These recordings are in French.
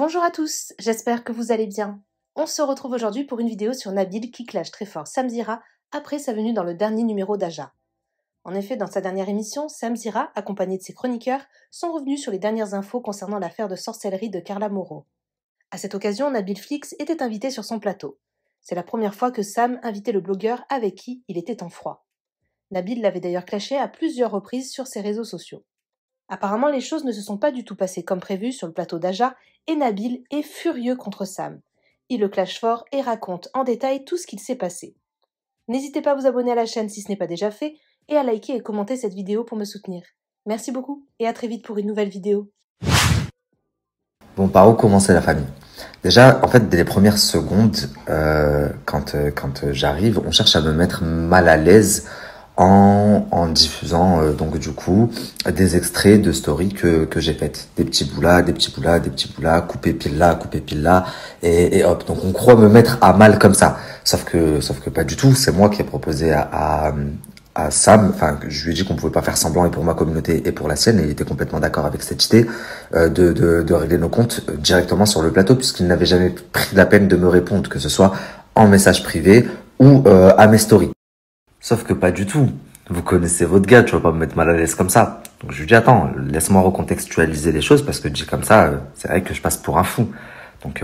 Bonjour à tous, j'espère que vous allez bien. On se retrouve aujourd'hui pour une vidéo sur Nabil qui clash très fort Samzira après sa venue dans le dernier numéro d'Aja. En effet, dans sa dernière émission, Samzira, accompagné de ses chroniqueurs, sont revenus sur les dernières infos concernant l'affaire de sorcellerie de Carla Moreau. À cette occasion, Nabil Flix était invité sur son plateau. C'est la première fois que Sam invitait le blogueur avec qui il était en froid. Nabil l'avait d'ailleurs clashé à plusieurs reprises sur ses réseaux sociaux. Apparemment, les choses ne se sont pas du tout passées comme prévu sur le plateau d'Aja et Nabil est furieux contre Sam. Il le clash fort et raconte en détail tout ce qu'il s'est passé. N'hésitez pas à vous abonner à la chaîne si ce n'est pas déjà fait et à liker et commenter cette vidéo pour me soutenir. Merci beaucoup et à très vite pour une nouvelle vidéo. Bon, par où commencer la famille? Déjà, en fait, dès les premières secondes, quand j'arrive, on cherche à me mettre mal à l'aise en diffusant donc du coup des extraits de stories que j'ai faites, des petits bouts là, des petits bouts là, des petits bouts là, coupé pile là, et hop. Donc on croit me mettre à mal comme ça, sauf que pas du tout. C'est moi qui ai proposé à Sam, enfin je lui ai dit qu'on pouvait pas faire semblant et pour ma communauté et pour la sienne, et il était complètement d'accord avec cette idée de régler nos comptes directement sur le plateau, puisqu'il n'avait jamais pris la peine de me répondre, que ce soit en message privé ou à mes stories. Sauf que pas du tout. Vous connaissez votre gars, tu vas pas me mettre mal à l'aise comme ça. Donc je lui dis attends, laisse-moi recontextualiser les choses, parce que dit comme ça, c'est vrai que je passe pour un fou. Donc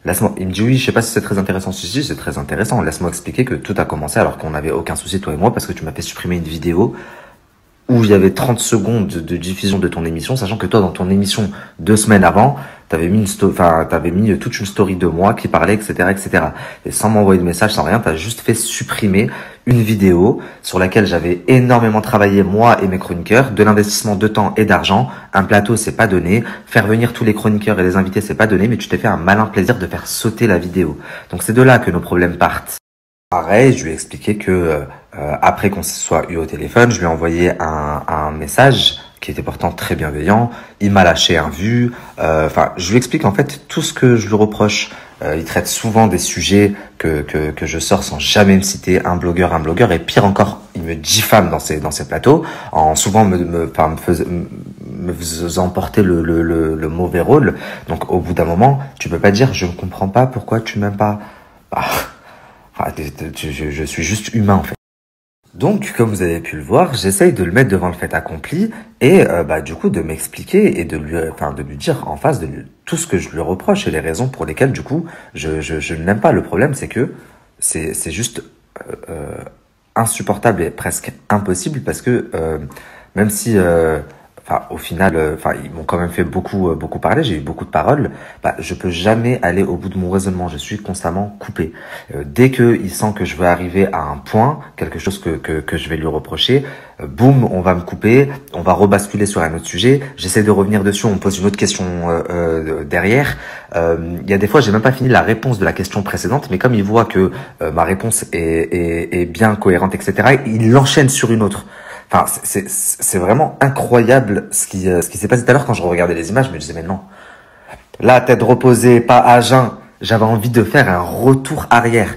laisse-moi. Il me dit oui, je sais pas si c'est très intéressant. Si, c'est très intéressant. Laisse-moi expliquer que tout a commencé alors qu'on n'avait aucun souci toi et moi, parce que tu m'as fait supprimer une vidéo où il y avait 30 secondes de diffusion de ton émission, sachant que toi, dans ton émission 2 semaines avant, t'avais mis toute une story de moi qui parlait, etc., etc. Et sans m'envoyer de message, sans rien, t'as juste fait supprimer une vidéo sur laquelle j'avais énormément travaillé, moi et mes chroniqueurs, de l'investissement de temps et d'argent. Un plateau, c'est pas donné. Faire venir tous les chroniqueurs et les invités, c'est pas donné, mais tu t'es fait un malin plaisir de faire sauter la vidéo. Donc c'est de là que nos problèmes partent. Pareil, je lui ai expliqué que après qu'on se soit eu au téléphone, je lui ai envoyé un message qui était pourtant très bienveillant. Il m'a lâché un vu. Enfin, je lui explique en fait tout ce que je lui reproche. Il traite souvent des sujets que je sors sans jamais me citer un blogueur, et pire encore, il me diffame dans ses plateaux en souvent me faisant porter le mauvais rôle. Donc au bout d'un moment, tu peux pas dire je ne comprends pas pourquoi tu m'aimes pas. Enfin, je suis juste humain en fait. Donc, comme vous avez pu le voir, j'essaye de le mettre devant le fait accompli et du coup de m'expliquer et de lui dire en face tout ce que je lui reproche et les raisons pour lesquelles du coup je ne l'aime pas. Le problème, c'est que c'est juste insupportable et presque impossible, parce que même si au final, ils m'ont quand même fait beaucoup parler. J'ai eu beaucoup de paroles. Je peux jamais aller au bout de mon raisonnement. Je suis constamment coupé. Dès que il sent que je veux arriver à un point, quelque chose que je vais lui reprocher, boum, on va me couper. On va rebasculer sur un autre sujet. J'essaie de revenir dessus. On me pose une autre question derrière. Il y a des fois, j'ai même pas fini la réponse de la question précédente, mais comme il voit que ma réponse est bien cohérente, etc., il l'enchaîne sur une autre. Enfin, c'est vraiment incroyable ce qui s'est passé tout à l'heure. Quand je regardais les images, je me disais mais non, là, tête reposée, pas à jeun. J'avais envie de faire un retour arrière.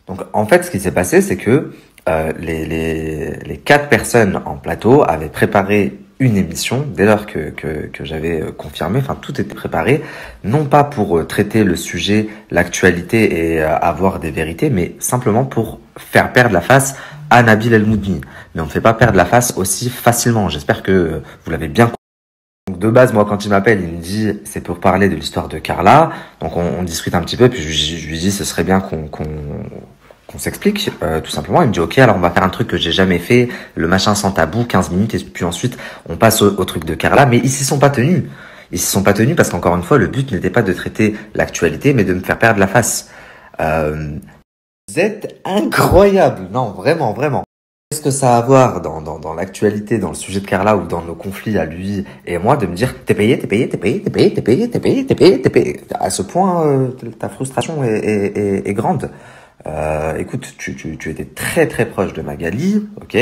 Donc en fait, ce qui s'est passé, c'est que les 4 personnes en plateau avaient préparé une émission dès lors que j'avais confirmé. Enfin, tout était préparé, non pas pour traiter le sujet, l'actualité et avoir des vérités, mais simplement pour faire perdre la face à Nabil El Moudni. Mais on ne fait pas perdre la face aussi facilement. J'espère que vous l'avez bien compris. Donc de base, moi, quand il m'appelle, il me dit c'est pour parler de l'histoire de Carla. Donc on discute un petit peu, puis je lui dis ce serait bien qu'on s'explique, tout simplement. Il me dit ok, alors on va faire un truc que j'ai jamais fait, le machin sans tabou, 15 minutes, et puis ensuite on passe au truc de Carla. Mais ils s'y sont pas tenus. Ils s'y sont pas tenus parce qu'encore une fois, le but n'était pas de traiter l'actualité, mais de me faire perdre la face. Vous êtes incroyable. Non, vraiment, vraiment. Qu'est-ce que ça a à voir dans l'actualité, dans le sujet de Carla ou dans nos conflits à lui et moi, de me dire t'es payé. À ce point, ta frustration est grande. Écoute, tu étais très très proche de Magali, ok.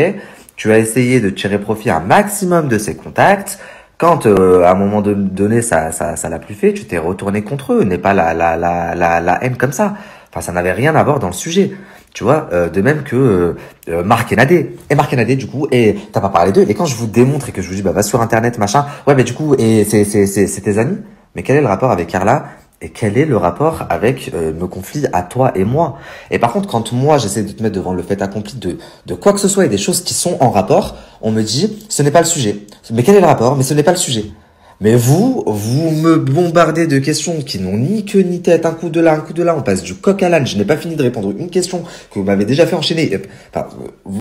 Tu as essayé de tirer profit un maximum de ses contacts. Quand à un moment donné ça l'a plus fait, tu t'es retourné contre eux. N'est pas la haine comme ça. Enfin, ça n'avait rien à voir dans le sujet. Tu vois, de même que Marc et Nadé. Et Marc et Nadé, du coup, et t'as pas parlé d'eux. Et quand je vous démontre et que je vous dis, va sur Internet, machin, ouais, mais du coup, et c'est tes amis. Mais quel est le rapport avec Carla? Et quel est le rapport avec nos conflits à toi et moi? Et par contre, quand moi, j'essaie de te mettre devant le fait accompli de quoi que ce soit et des choses qui sont en rapport, on me dit, ce n'est pas le sujet. Mais quel est le rapport? Mais ce n'est pas le sujet. Mais vous me bombardez de questions qui n'ont ni queue ni tête, un coup de là, on passe du coq à l'âne, je n'ai pas fini de répondre une question que vous m'avez déjà fait enchaîner. Enfin, vous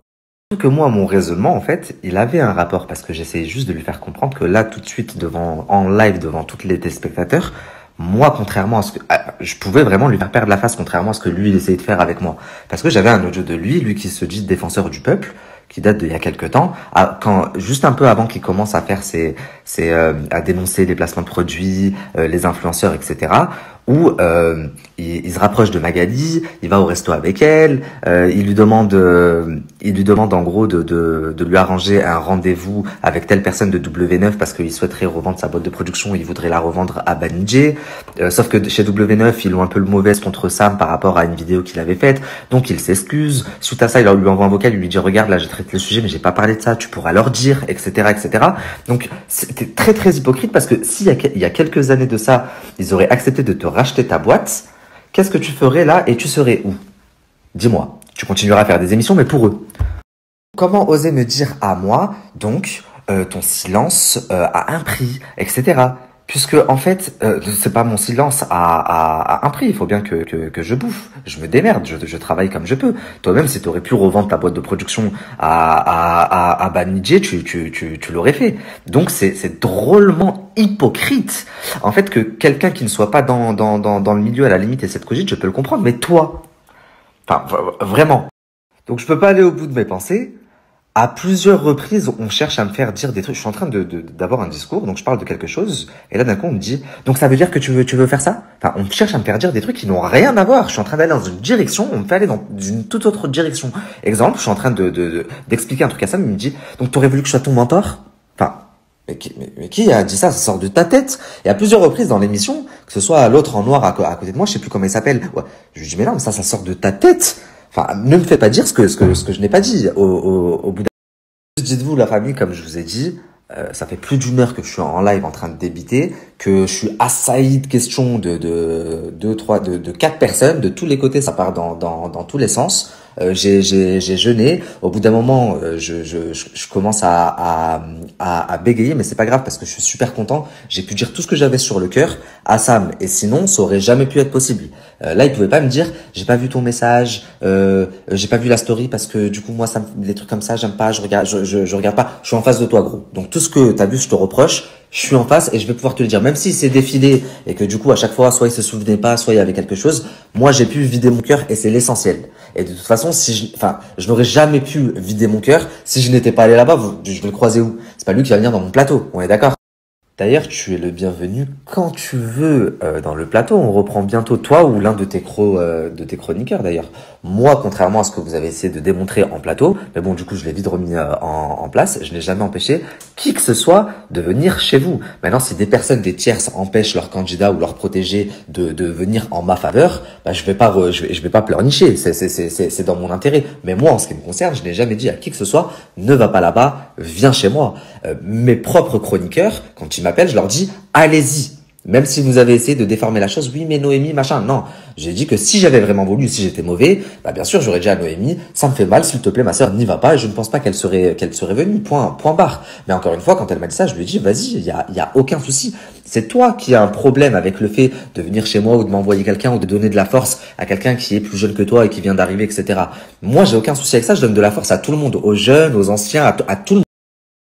que moi, mon raisonnement, en fait, il avait un rapport parce que j'essayais juste de lui faire comprendre que là, tout de suite, en live, devant tous les téléspectateurs, moi, contrairement à ce que, je pouvais vraiment lui faire perdre la face, contrairement à ce que lui, il essayait de faire avec moi. Parce que j'avais un audio de lui qui se dit défenseur du peuple, qui date d'il y a quelques temps, juste un peu avant qu'il commence à faire à dénoncer les placements de produits, les influenceurs, etc., où il se rapproche de Magali, il va au resto avec elle, il lui demande en gros de lui arranger un rendez-vous avec telle personne de W9 parce qu'il souhaiterait revendre sa boîte de production, il voudrait la revendre à Banijé, sauf que chez W9 ils ont un peu le mauvaise contre Sam par rapport à une vidéo qu'il avait faite, donc il s'excuse. Suite à ça, il lui envoie un vocal, il lui dit regarde là j'ai traité le sujet mais j'ai pas parlé de ça, tu pourras leur dire, etc., etc. Donc c'était très très hypocrite parce que s'il y a quelques années de ça, ils auraient accepté de te racheter ta boîte, qu'est-ce que tu ferais là et tu serais où? Dis-moi. Tu continueras à faire des émissions, mais pour eux. Comment oser me dire à moi, donc, ton silence a un prix, etc. Puisque, en fait, c'est pas mon silence à un prix. Il faut bien que je bouffe. Je me démerde. Je travaille comme je peux. Toi-même, si tu aurais pu revendre ta boîte de production à Banijé, tu l'aurais fait. Donc, c'est drôlement hypocrite. En fait, que quelqu'un qui ne soit pas dans le milieu, à la limite, et cette cogite, je peux le comprendre. Mais toi, enfin, vraiment. Donc, je peux pas aller au bout de mes pensées. À plusieurs reprises, on cherche à me faire dire des trucs. Je suis en train d'avoir un discours, donc je parle de quelque chose, et là d'un coup on me dit, donc ça veut dire que tu veux faire ça? Enfin, on cherche à me faire dire des trucs qui n'ont rien à voir. Je suis en train d'aller dans une direction, on me fait aller dans une toute autre direction. Exemple, je suis en train d'expliquer un truc à Sam, il me dit, donc t'aurais voulu que je sois ton mentor? Enfin, mais qui a dit ça? Ça sort de ta tête. Et à plusieurs reprises dans l'émission, que ce soit l'autre en noir à côté de moi, je sais plus comment il s'appelle. Ouais. Je lui dis, mais non, mais ça sort de ta tête. Enfin, ne me fais pas dire ce que je n'ai pas dit au bout. Dites-vous la famille, comme je vous ai dit, ça fait plus d'1 heure que je suis en live en train de débiter, que je suis assailli de questions de 4 personnes, de tous les côtés, ça part dans tous les sens. J'ai jeûné. Au bout d'un moment, je commence à bégayer, mais c'est pas grave parce que je suis super content. J'ai pu dire tout ce que j'avais sur le cœur à Sam, et sinon, ça aurait jamais pu être possible. Là, il pouvait pas me dire, j'ai pas vu ton message, j'ai pas vu la story parce que du coup, moi, les trucs comme ça, j'aime pas, je regarde pas. Je suis en face de toi, gros. Donc tout ce que t'as vu, je te reproche. Je suis en face et je vais pouvoir te le dire. Même si c'est défilé et que du coup, à chaque fois, soit il se souvenait pas, soit il y avait quelque chose, moi, j'ai pu vider mon cœur et c'est l'essentiel. Et de toute façon, je n'aurais jamais pu vider mon cœur si je n'étais pas allé là-bas. Je vais le croiser où? C'est pas lui qui va venir dans mon plateau. On est d'accord? D'ailleurs, tu es le bienvenu quand tu veux dans le plateau. On reprend bientôt toi ou l'un de tes chroniqueurs d'ailleurs. Moi, contrairement à ce que vous avez essayé de démontrer en plateau, mais bon, du coup, je l'ai vite remis en place. Je n'ai jamais empêché qui que ce soit de venir chez vous. Maintenant, si des personnes, des tierces empêchent leurs candidats ou leurs protégés de venir en ma faveur, bah, je vais pas pleurnicher. C'est dans mon intérêt. Mais moi, en ce qui me concerne, je n'ai jamais dit à qui que ce soit, ne va pas là-bas, viens chez moi. Mes propres chroniqueurs, quand ils m'appellent, je leur dis, allez-y. Même si vous avez essayé de déformer la chose, oui, mais Noémie, machin, non. J'ai dit que si j'avais vraiment voulu, si j'étais mauvais, bah, bien sûr, j'aurais dit à Noémie, ça me fait mal, s'il te plaît, ma sœur, n'y va pas, et je ne pense pas qu'elle serait venue, point barre. Mais encore une fois, quand elle m'a dit ça, je lui ai dit, vas-y, il y a aucun souci. C'est toi qui as un problème avec le fait de venir chez moi ou de m'envoyer quelqu'un ou de donner de la force à quelqu'un qui est plus jeune que toi et qui vient d'arriver, etc. Moi, j'ai aucun souci avec ça, je donne de la force à tout le monde, aux jeunes, aux anciens, à tout le monde.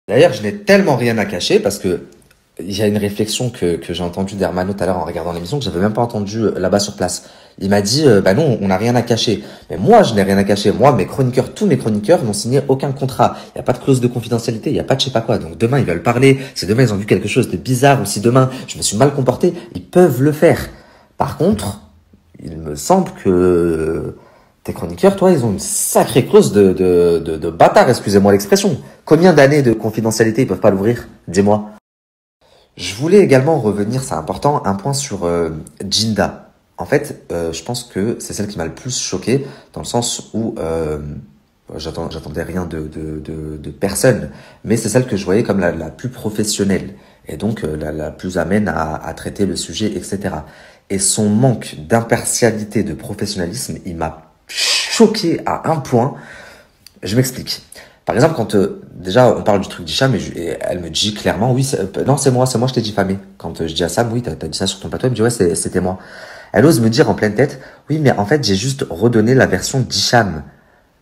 D'ailleurs, je n'ai tellement rien à cacher parce que il y a une réflexion que j'ai entendue d'Hermano tout à l'heure en regardant l'émission que j'avais même pas entendue là-bas sur place. Il m'a dit, bah non, on n'a rien à cacher. Mais moi, je n'ai rien à cacher. Moi, tous mes chroniqueurs n'ont signé aucun contrat. Il n'y a pas de clause de confidentialité, il n'y a pas de je sais pas quoi. Donc demain, ils veulent parler. Si demain, ils ont vu quelque chose de bizarre ou si demain, je me suis mal comporté, ils peuvent le faire. Par contre, il me semble que tes chroniqueurs, toi, ils ont une sacrée clause de bâtard, excusez-moi l'expression. Combien d'années de confidentialité ils peuvent pas l'ouvrir? Dis-moi. Je voulais également revenir, c'est important, un point sur Jinda. En fait, je pense que c'est celle qui m'a le plus choqué, dans le sens où j'attendais rien de personne, mais c'est celle que je voyais comme la plus professionnelle. et donc la plus amène à traiter le sujet, etc. Et son manque d'impartialité, de professionnalisme, il m'a choqué à un point. Je m'explique. Par exemple, quand déjà on parle du truc d'Hicham et elle me dit clairement, oui, non, c'est moi, je t'ai diffamé. Quand je dis à Sam, oui, t'as dit ça sur ton plateau, elle me dit, ouais, c'était moi. Elle ose me dire en pleine tête, oui, mais en fait, j'ai juste redonné la version d'Hicham.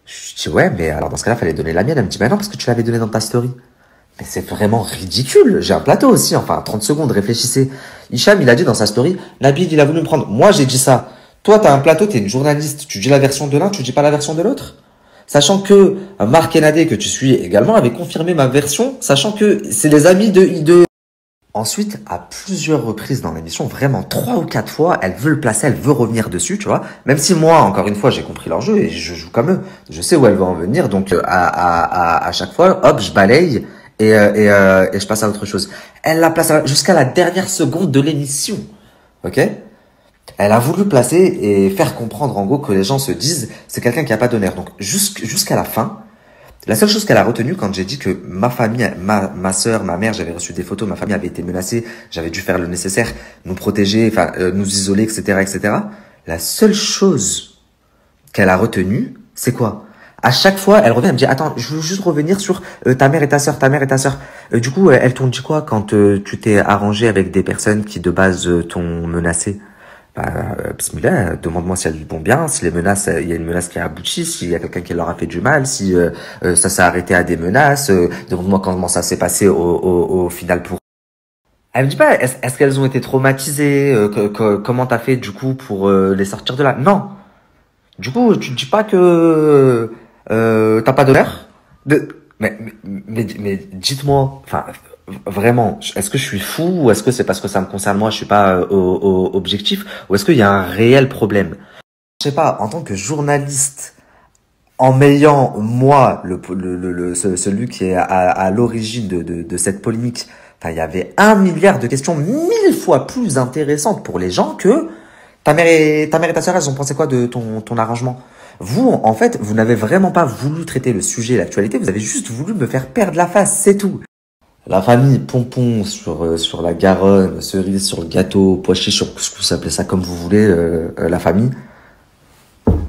Je dis, ouais, mais alors dans ce cas-là, fallait donner la mienne. Elle me dit, bah non, parce que tu l'avais donné dans ta story. Mais c'est vraiment ridicule. J'ai un plateau aussi, enfin, 30 secondes, réfléchissez. Hicham, il a dit dans sa story, Nabil, il a voulu me prendre. Moi, j'ai dit ça. Toi, t'as un plateau, t'es une journaliste. Tu dis la version de l'un, tu dis pas la version de l'autre. Sachant que Marc Enadé, que tu suis également, avait confirmé ma version, sachant que c'est les amis de I2. Ensuite, à plusieurs reprises dans l'émission, vraiment 3 ou 4 fois, elle veut le placer, elle veut revenir dessus, tu vois. Même si moi, encore une fois, j'ai compris leur jeu et je joue comme eux. Je sais où elle veut en venir, donc à chaque fois, hop, je balaye et je passe à autre chose. Elle la place jusqu'à la dernière seconde de l'émission, ok? Elle a voulu placer et faire comprendre en gros que les gens se disent c'est quelqu'un qui a pas d'honneur. Donc jusqu'à la fin, la seule chose qu'elle a retenue quand j'ai dit que ma famille, ma sœur, ma mère, j'avais reçu des photos, ma famille avait été menacée, j'avais dû faire le nécessaire, nous protéger, enfin nous isoler, etc., etc. La seule chose qu'elle a retenue, c'est quoi? À chaque fois, elle revient, elle me dit attends, je veux juste revenir sur ta mère et ta sœur, ta mère et ta sœur. Du coup, elles t'ont dit quoi quand tu t'es arrangé avec des personnes qui de base t'ont menacé? Bah, bismillah, demande-moi si elles vont bien, si les menaces, il y a une menace qui a abouti, s'il y a quelqu'un qui leur a fait du mal, si ça s'est arrêté à des menaces, demande-moi comment ça s'est passé au final pour... Elle me dit pas, est-ce qu'elles ont été traumatisées, comment t'as fait du coup pour les sortir de là? Non. Du coup, tu te dis pas que t'as pas d'honneur? Mais dites-moi, enfin, vraiment, est-ce que je suis fou ou est-ce que c'est parce que ça me concerne moi, je suis pas objectif, ou est-ce qu'il y a un réel problème? Je sais pas, en tant que journaliste, en m'ayant moi celui qui est à l'origine de cette polémique, enfin, il y avait 1 milliard de questions 1000 fois plus intéressantes pour les gens que ta mère et ta sœur, elles ont pensé quoi de ton arrangement? Vous, en fait, vous n'avez vraiment pas voulu traiter le sujet, l'actualité, vous avez juste voulu me faire perdre la face, c'est tout. La famille pompon sur la Garonne, cerise sur le gâteau, pois chiches sur couscous, appelez ça comme vous voulez, la famille.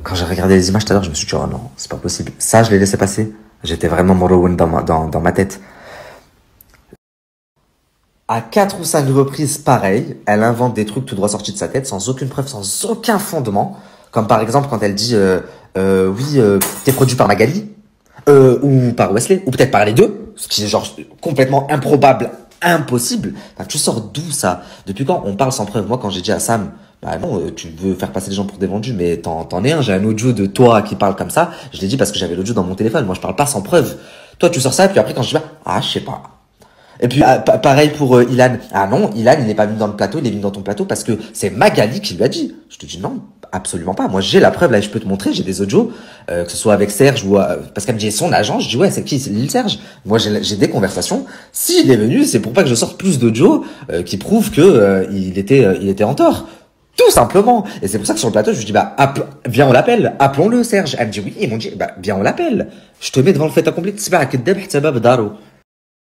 Quand j'ai regardé les images tout à l'heure, je me suis dit, oh non, c'est pas possible. Ça, je l'ai laissé passer. J'étais vraiment Morrowind dans ma tête. À 4 ou 5 reprises, pareil, elle invente des trucs tout droit sortis de sa tête, sans aucune preuve, sans aucun fondement. Comme par exemple quand elle dit, oui, t'es produit par Magali, ou par Wesley, ou peut-être par les deux, ce qui est genre complètement improbable, impossible. Enfin, tu sors d'où ça? Depuis quand on parle sans preuve? Moi, quand j'ai dit à Sam, bah non, tu veux faire passer les gens pour des vendus, mais t'en es un, j'ai un audio de toi qui parle comme ça, je l'ai dit parce que j'avais l'audio dans mon téléphone, moi je parle pas sans preuve. Toi, tu sors ça, et puis après quand je dis, ah, je sais pas. Et puis, pareil pour Ilan. Ah non, Ilan, il n'est pas venu dans le plateau, il est venu dans ton plateau parce que c'est Magali qui lui a dit. Je te dis non, absolument pas. Moi, j'ai la preuve, là, je peux te montrer, j'ai des audios, que ce soit avec Serge ou... parce qu'elle me dit son agent, je dis ouais, c'est qui? C'est Lil Serge. Moi, j'ai des conversations. S'il est venu, c'est pour pas que je sorte plus d'audios qui prouvent que il était en tort. Tout simplement. Et c'est pour ça que sur le plateau, je lui dis, bah, viens, on l'appelle. Appelons-le, Serge. Elle me dit oui, ils m'ont dit, bah, viens, on l'appelle. Je te mets devant le fait accompli.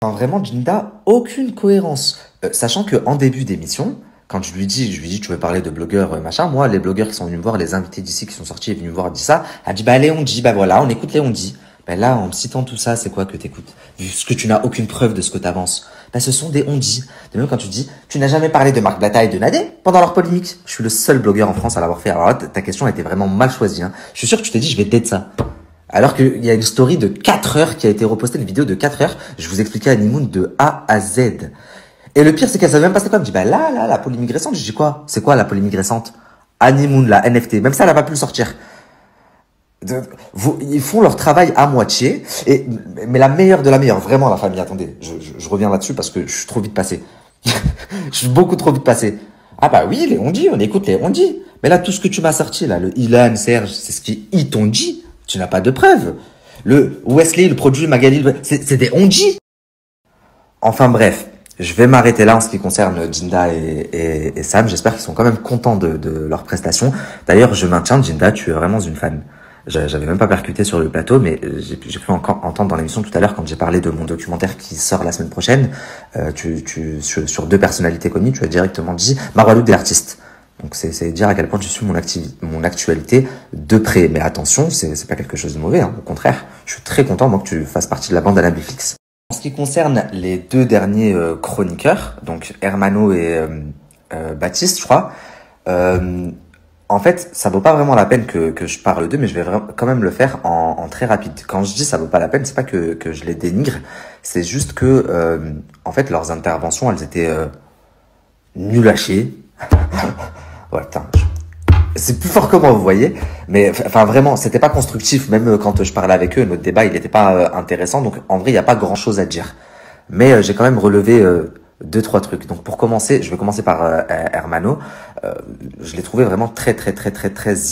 Vraiment, Jinda, aucune cohérence. Sachant que en début d'émission, quand je lui dis, tu veux parler de blogueurs, machin, moi, les blogueurs qui sont venus me voir, les invités d'ici qui sont sortis et venus me voir, dit ça, elle dit, bah, Léon dit, bah voilà, on écoute Léon dit. Bah là, en me citant tout ça, c'est quoi que t'écoutes? Vu que tu n'as aucune preuve de ce que t'avances. Bah, ce sont des on-dit. De même quand tu dis, tu n'as jamais parlé de Marc Blatta et de Nadé pendant leur polémique. Je suis le seul blogueur en France à l'avoir fait. Alors là, ta question a été vraiment mal choisie, hein. Je suis sûr que tu t'es dit, je vais date ça. Alors qu'il y a une story de 4 heures qui a été repostée, une vidéo de 4 heures. Je vous expliquais Honeymoon de A à Z. Et le pire, c'est qu'elle savait même pas c'est quoi. Elle me dit, bah là, la polémique récente. Je dis quoi? C'est quoi la polémique récente? Honeymoon, la NFT. Même ça, elle a pas pu le sortir. Ils font leur travail à moitié. Mais la meilleure de la meilleure, vraiment la famille, attendez. Je reviens là-dessus parce que je suis trop vite passé. Je suis beaucoup trop vite passé. Ah bah oui, les on-dit, on écoute les on-dit. Mais là, tout ce que tu m'as sorti, là, le Ilan, Serge, c'est ce qu'ils t'ont dit. Tu n'as pas de preuves. Le Wesley, le produit Magali, c'est des on-dit. Enfin bref, je vais m'arrêter là en ce qui concerne Jinda et Sam. J'espère qu'ils sont quand même contents de leur prestation. D'ailleurs, je maintiens, Jinda, tu es vraiment une fan. J'avais même pas percuté sur le plateau, mais j'ai pu encore entendre dans l'émission tout à l'heure quand j'ai parlé de mon documentaire qui sort la semaine prochaine. Sur deux personnalités connues, tu as directement dit Marwa Loud est artiste. Donc c'est dire à quel point tu suis mon actualité de près. Mais attention, c'est pas quelque chose de mauvais, hein. Au contraire, je suis très content moi que tu fasses partie de la bande Anabiflix. En ce qui concerne les deux derniers chroniqueurs, donc Hermano et Baptiste, je crois. En fait, ça vaut pas vraiment la peine que je parle d'eux, mais je vais quand même le faire en très rapide. Quand je dis ça vaut pas la peine, c'est pas que je les dénigre, c'est juste que en fait leurs interventions, elles étaient nulles à chier. Ouais, putain, c'est plus fort que moi, vous voyez. Mais enfin vraiment, c'était pas constructif. Même quand je parlais avec eux, notre débat, il n'était pas intéressant. Donc en vrai, il y a pas grand chose à dire. Mais j'ai quand même relevé deux, trois trucs. Donc pour commencer, je vais commencer par Hermano. Je l'ai trouvé vraiment très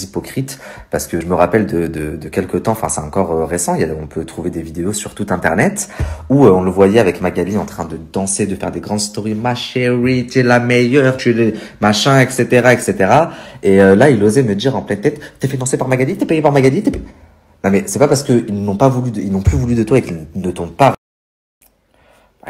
hypocrite parce que je me rappelle de quelques temps, enfin c'est encore récent, on peut trouver des vidéos sur tout internet où on le voyait avec Magali en train de danser, de faire des grandes stories, ma chérie, tu es la meilleure, tu es le machin, etc. Et là, il osait me dire en pleine tête, t'es financé par Magali, t'es payé par Magali, t'es payé. Non mais c'est pas parce qu'ils n'ont pas voulu, ils n'ont plus voulu de toi et qu'ils ne t'ont pas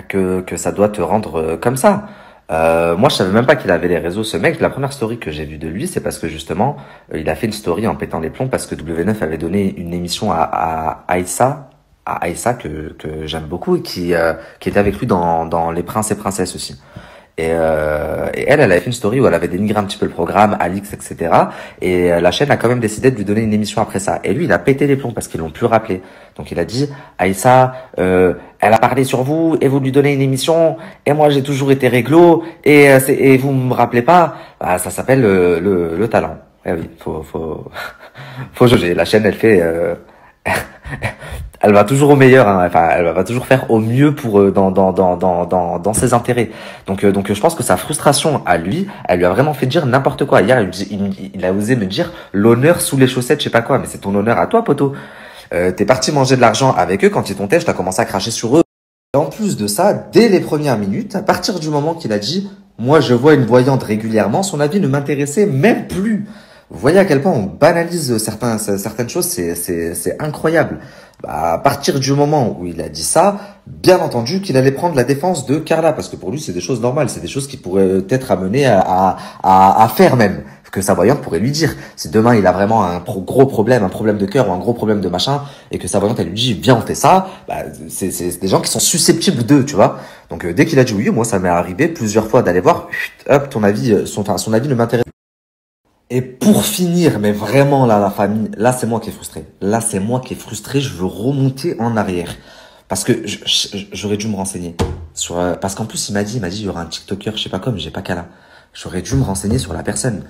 que ça doit te rendre comme ça. Moi, je savais même pas qu'il avait les réseaux, ce mec. La première story que j'ai vue de lui, c'est parce que justement, il a fait une story en pétant les plombs parce que W9 avait donné une émission à Aïssa, que j'aime beaucoup et qui était avec lui dans Les Princes et Princesses aussi. Et elle avait fait une story où elle avait dénigré un petit peu le programme, Alix, etc. Et la chaîne a quand même décidé de lui donner une émission après ça. Et lui, il a pété les plombs parce qu'ils l'ont plus rappelé. Donc il a dit, Aïssa, elle a parlé sur vous et vous lui donnez une émission. Et moi, j'ai toujours été réglo et vous me rappelez pas. Bah, ça s'appelle le talent. Eh oui, faut jauger. La chaîne, elle fait. Elle va toujours au meilleur, hein. Enfin, elle va toujours faire au mieux pour dans ses intérêts. Donc je pense que sa frustration à lui, elle lui a vraiment fait dire n'importe quoi. Hier, il a osé me dire l'honneur sous les chaussettes, je sais pas quoi, mais c'est ton honneur à toi, poteau. T'es parti manger de l'argent avec eux quand ils t'ont t'as commencé à cracher sur eux. Et en plus de ça, dès les premières minutes, à partir du moment qu'il a dit moi je vois une voyante régulièrement, son avis ne m'intéressait même plus. Vous voyez à quel point on banalise certaines choses, c'est incroyable. Bah, à partir du moment où il a dit ça, bien entendu qu'il allait prendre la défense de Carla, parce que pour lui c'est des choses normales, c'est des choses qui pourraient être amenées à faire même, que sa voyante pourrait lui dire. Si demain il a vraiment un gros problème, un problème de cœur ou un gros problème de machin, et que sa voyante elle lui dit viens on fait ça, bah c'est des gens qui sont susceptibles d'eux, tu vois. Donc dès qu'il a dit oui, moi ça m'est arrivé plusieurs fois d'aller voir, hop, ton avis, son avis ne m'intéresse. Et pour finir, mais vraiment là, la famille, là c'est moi qui est frustré. Là c'est moi qui est frustré, je veux remonter en arrière. Parce que j'aurais dû me renseigner. Parce qu'en plus il m'a dit il y aura un TikToker, je sais pas quoi, mais j'ai pas qu'à là. J'aurais dû me renseigner sur la personne.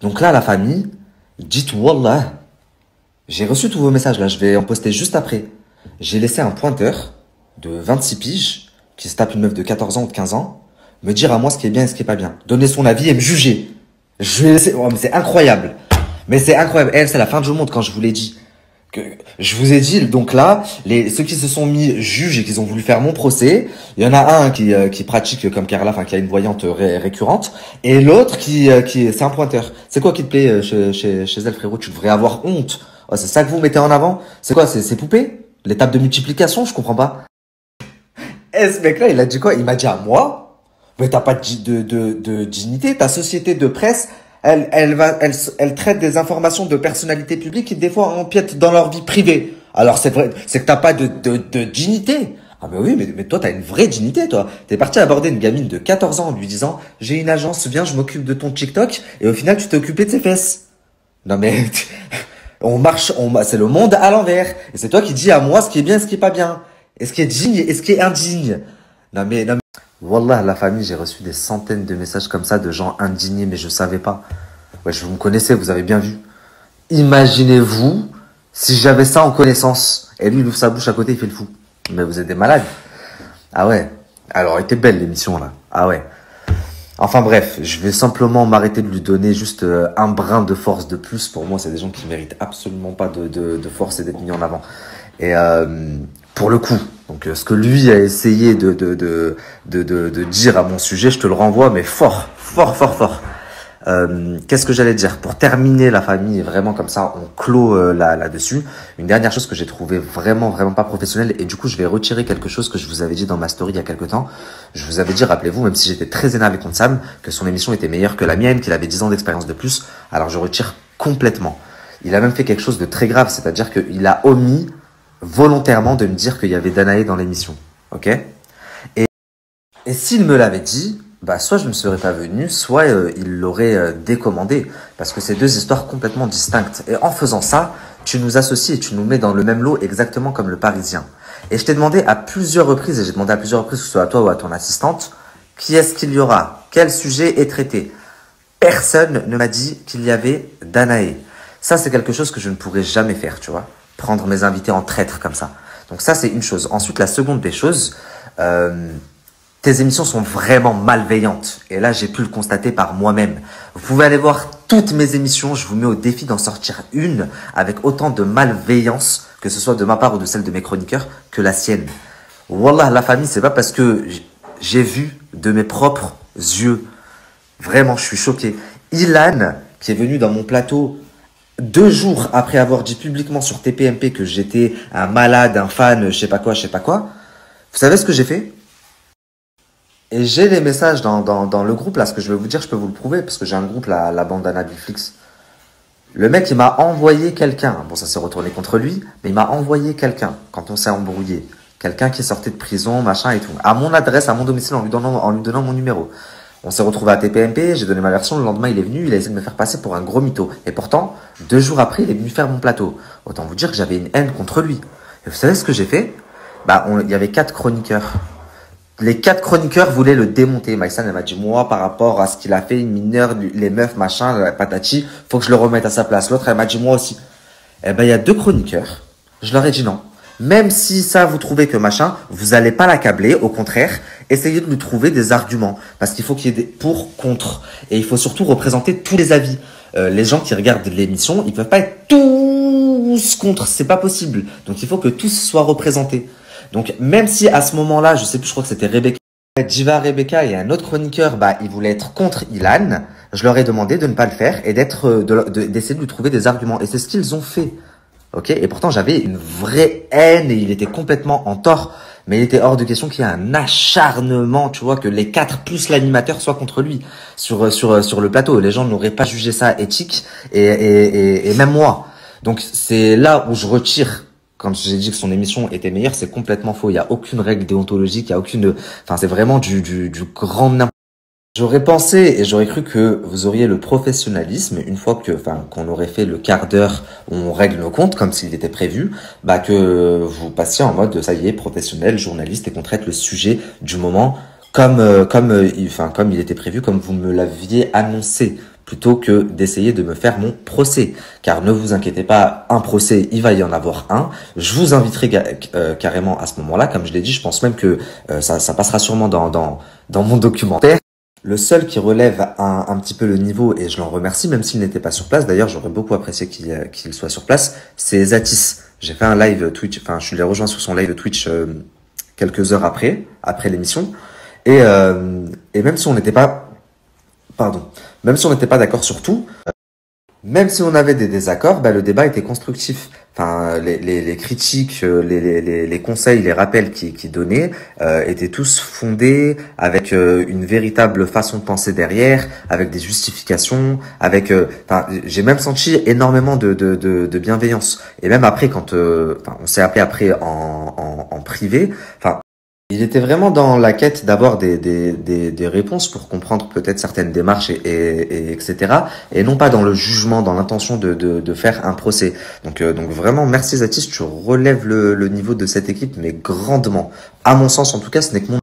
Donc là la famille, dites Wallah, j'ai reçu tous vos messages là, je vais en poster juste après. J'ai laissé un pointeur de 26 piges, qui se tape une meuf de 14 ans ou de 15 ans, me dire à moi ce qui est bien et ce qui est pas bien. Donner son avis et me juger. Je vais laisser. Oh, mais c'est incroyable. Mais c'est incroyable. Elle, c'est la fin du monde quand je vous l'ai dit. Je vous ai dit, donc là, ceux qui se sont mis juges et qui ont voulu faire mon procès, il y en a un qui pratique comme Carla, enfin qui a une voyante récurrente, et l'autre c'est un pointeur. C'est quoi qui te plaît chez elle, frérot? Tu devrais avoir honte. Oh, c'est ça que vous mettez en avant? C'est quoi? C'est poupées? Les tables de multiplication? Je comprends pas. Et ce mec-là, il a dit quoi? Il m'a dit à moi. Mais t'as pas de dignité. Ta société de presse, elle traite des informations de personnalités publiques qui des fois empiètent dans leur vie privée. Alors c'est vrai, c'est que t'as pas de dignité. Ah ben oui, mais toi t'as une vraie dignité, toi. T'es parti aborder une gamine de 14 ans en lui disant j'ai une agence, viens, je m'occupe de ton TikTok, et au final tu t'es occupé de ses fesses. Non mais c'est le monde à l'envers. Et c'est toi qui dis à moi ce qui est bien, et ce qui est pas bien, et ce qui est digne et ce qui est indigne. Non mais Wallah, la famille, j'ai reçu des centaines de messages comme ça de gens indignés, mais je savais pas. Ouais, vous me connaissez, vous avez bien vu. Imaginez-vous si j'avais ça en connaissance. Et lui, il ouvre sa bouche à côté, il fait le fou. Mais vous êtes des malades. Ah ouais. Alors, elle était belle l'émission là. Ah ouais. Enfin bref, je vais simplement m'arrêter de lui donner juste un brin de force de plus. Pour moi, c'est des gens qui méritent absolument pas de force et d'être mis en avant. Et pour le coup, donc ce que lui a essayé de dire à mon sujet, je te le renvoie, mais fort. Qu'est-ce que j'allais dire? Pour terminer la famille, vraiment comme ça, on clôt là-dessus. Une dernière chose que j'ai trouvé vraiment pas professionnelle, et du coup je vais retirer quelque chose que je vous avais dit dans ma story il y a quelque temps. Je vous avais dit, rappelez-vous, même si j'étais très énervé contre Sam, que son émission était meilleure que la mienne, qu'il avait 10 ans d'expérience de plus. Alors je retire complètement. Il a même fait quelque chose de très grave, c'est-à-dire qu'il a omis volontairement de me dire qu'il y avait Danae dans l'émission. Ok? Et s'il me l'avait dit, bah soit je ne serais pas venu, soit il l'aurait décommandé, parce que c'est deux histoires complètement distinctes. Et en faisant ça, tu nous associes et tu nous mets dans le même lot exactement comme le Parisien. Et je t'ai demandé à plusieurs reprises, et j'ai demandé à plusieurs reprises, que ce soit à toi ou à ton assistante, qui est-ce qu'il y aura? Quel sujet est traité? Personne ne m'a dit qu'il y avait Danae. Ça, c'est quelque chose que je ne pourrais jamais faire, tu vois. Prendre mes invités en traître comme ça. Donc ça, c'est une chose. Ensuite, la seconde des choses, tes émissions sont vraiment malveillantes. Et là, j'ai pu le constater par moi-même. Vous pouvez aller voir toutes mes émissions. Je vous mets au défi d'en sortir une avec autant de malveillance, que ce soit de ma part ou de celle de mes chroniqueurs, que la sienne. Wallah, la famille, c'est pas parce que j'ai vu de mes propres yeux. Vraiment, je suis choqué. Ilan, qui est venu dans mon plateau 2 jours après avoir dit publiquement sur TPMP que j'étais un malade, un fan, je sais pas quoi. Vous savez ce que j'ai fait? Et j'ai les messages dans le groupe, là, ce que je vais vous dire, je peux vous le prouver, parce que j'ai un groupe, la bande d'Anabiflix. Le mec, il m'a envoyé quelqu'un. Bon, ça s'est retourné contre lui, mais il m'a envoyé quelqu'un quand on s'est embrouillé. Quelqu'un qui sortait de prison, machin et tout. À mon adresse, à mon domicile, en lui donnant mon numéro. On s'est retrouvé à TPMP, j'ai donné ma version, le lendemain il est venu, il a essayé de me faire passer pour un gros mytho. Et pourtant, 2 jours après, il est venu faire mon plateau. Autant vous dire que j'avais une haine contre lui. Et vous savez ce que j'ai fait? Il y avait 4 chroniqueurs. Les 4 chroniqueurs voulaient le démonter. Maïsan, elle m'a dit, moi, par rapport à ce qu'il a fait, une mineure, les meufs, machin, patati, faut que je le remette à sa place. L'autre, elle m'a dit, moi aussi. Il y a 2 chroniqueurs. Je leur ai dit non. Même si ça, vous trouvez que machin, vous allez pas l'accabler. Au contraire, essayez de lui trouver des arguments. Parce qu'il faut qu'il y ait des pour, contre. Et il faut surtout représenter tous les avis. Les gens qui regardent l'émission, ils peuvent pas être tous contre. C'est pas possible. Donc, il faut que tous soient représentés. Donc, même si à ce moment-là, je sais plus, je crois que c'était Rebecca, Diva Rebecca et un autre chroniqueur, ils voulaient être contre Ilan, je leur ai demandé de ne pas le faire et d'essayer de lui trouver des arguments. Et c'est ce qu'ils ont fait. Ok? Et pourtant, j'avais une vraie haine et il était complètement en tort. Mais il était hors de question qu'il y ait un acharnement, tu vois, que les 4 plus l'animateur soient contre lui sur le plateau. Les gens n'auraient pas jugé ça éthique et même moi. Donc, c'est là où je retire. Quand j'ai dit que son émission était meilleure, c'est complètement faux. Il y a aucune règle déontologique, il y a aucune, c'est vraiment du grand n'importe. J'aurais pensé et j'aurais cru que vous auriez le professionnalisme une fois qu'on aurait fait le quart d'heure où on règle nos comptes comme s'il était prévu, que vous passiez en mode, ça y est, professionnel, journaliste et qu'on traite le sujet du moment comme il était prévu, comme vous me l'aviez annoncé, plutôt que d'essayer de me faire mon procès. Car ne vous inquiétez pas, un procès, il va y en avoir un. Je vous inviterai carrément à ce moment-là. Comme je l'ai dit, je pense même que ça passera sûrement dans mon documentaire. Le seul qui relève un petit peu le niveau, et je l'en remercie, même s'il n'était pas sur place, d'ailleurs j'aurais beaucoup apprécié qu'il soit sur place, c'est Zatis. J'ai fait un live Twitch, je l'ai rejoint sur son live Twitch quelques heures après l'émission. Et même si on n'était pas, même si on n'était pas d'accord sur tout, même si on avait des désaccords, le débat était constructif. Les critiques, les conseils, les rappels qui donnaient étaient tous fondés avec une véritable façon de penser derrière, avec des justifications, j'ai même senti énormément de bienveillance. Et même après, quand on s'est appelé après en privé, il était vraiment dans la quête d'avoir des réponses pour comprendre peut-être certaines démarches et etc. Et non pas dans le jugement, dans l'intention de faire un procès. Donc vraiment, merci Zatis, tu relèves le niveau de cette équipe, mais grandement. À mon sens, en tout cas, ce n'est que mon